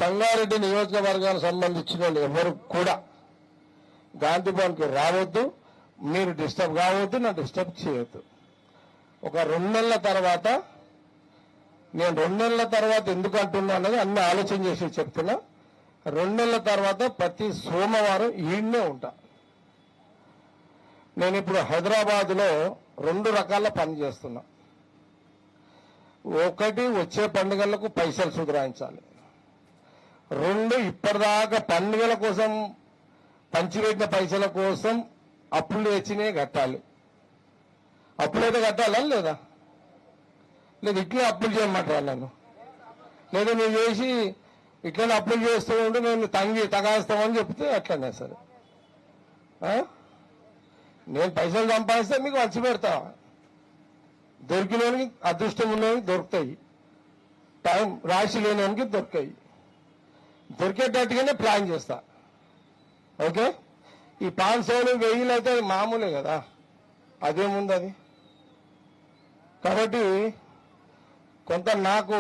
సంగారెడ్డి నియోజకవర్గానికి సంబంధించిన వాళ్ళు ఎవరు కూడా గాంధీ భవన్కి రావద్దు, మీరు డిస్టర్బ్ కావద్దు, నా డిస్టర్బ్ చేయొద్దు. ఒక 2 నెలల తర్వాత, నేను 2 నెలల తర్వాత ఎందుకు అంటున్నా అనేది అన్ని ఆలోచన చేసి చెప్తున్నా. 2 నెలల తర్వాత ప్రతి సోమవారం ఈడనే ఉంటా. నేను ఇప్పుడు హైదరాబాద్లో 2 రకాల పని చేస్తున్నా. ఒకటి, వచ్చే పండుగలకు పైసలు సుధరాయించాలి. 2, ఇప్పటిదాకా పండుగల కోసం పంచిపెట్టిన పైసల కోసం అప్పులు తెచ్చినే కట్టాలి. అప్పులైతే కట్టాలా లేదా? లేదు ఇట్లా అప్పులు చేయమంటారు నన్ను, లేదా నువ్వు చేసి ఇట్లనే అప్పులు చేస్తూ ఉంటే నేను తగాస్తామని చెప్తే అట్లనే సరే. నేను పైసలు సంపాదిస్తే మీకు వచ్చి పెడతా. దొరికినోనికి, అదృష్టం ఉన్నోనికి దొరుకుతాయి, టైం రాశి లేనోనికి దొరుకుతాయి. దొరికేటట్టుగానే ప్లాన్ చేస్తా. ఓకే, ఈ 500 1000 అయితే మామూలే కదా, అదేముంది అది. కాబట్టి నాకు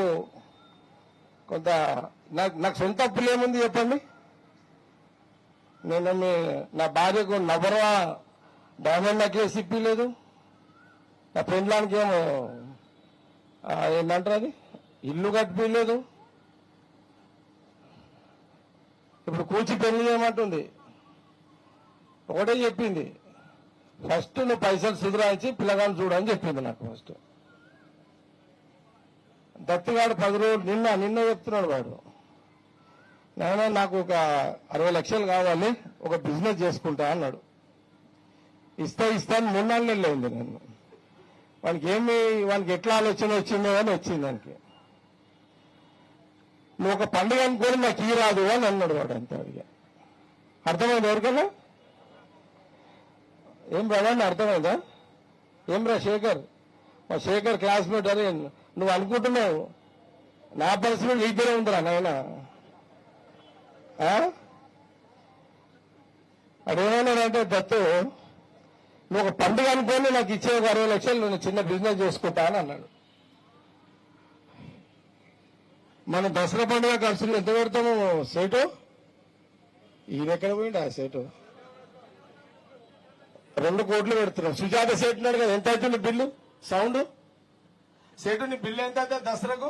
సొంత అప్పులు ఏముంది చెప్పండి. నేను నా భార్యకు నవరవా డైమండ్ నెక్లెస్ ఇప్పలేదు, నా పెండ్లానికి ఏమో ఏంటంటారు అది ఇల్లు కట్టిపోయలేదు. ఇప్పుడు కూచి పెళ్లి చేయమంటుంది. ఒకటే చెప్పింది, ఫస్ట్ నువ్వు పైసలు సుధరాయించి పిల్లగాని చూడని చెప్పింది నాకు. ఫస్ట్ దత్తిగాడు 10 రోజులు నిన్న చెప్తున్నాడు వాడు, నాయన నాకు ఒక 60 లక్షలు కావాలి, ఒక బిజినెస్ చేసుకుంటా అన్నాడు. ఇస్తాను 3-4 నెలలు అయింది. నేను వానికి ఎట్లా ఆలోచన వచ్చిందో అని వచ్చింది దానికి. నువ్వు ఒక పండుగ అనుకోని నాకు ఈ రాదు అని అన్నాడు వాడు. అంతే అడిగా. అర్థమైంది ఎవరికన్నా? ఏం రాదండి, అర్థమైందా? ఏం రా శేఖర్, మా శేఖర్ క్లాస్మేట్ అని నువ్వు అనుకుంటున్నావు. నా పరిస్థితి నీ దగ్గర ఉందిరా నాయన. అదేమన్నాడంటే, దత్తు నువ్వు ఒక పండుగ అనుకోని నాకు ఇచ్చే ఒక 60 లక్షలు నేను చిన్న బిజినెస్ చేసుకుంటా అని అన్నాడు. మనం దసరా పండుగ ఖర్చులు ఎంత పెడతాము? సేటు ఈయన ఎక్కడ పోయింది? ఆ సేటు 2 కోట్లు పెడుతున్నాం. సుజాత సేటు ఉన్నాడు కదా, ఎంత అవుతుంది బిల్లు? సౌండ్ సేటు నీ బిల్లు ఎంత అవుతుంది దసరాకు?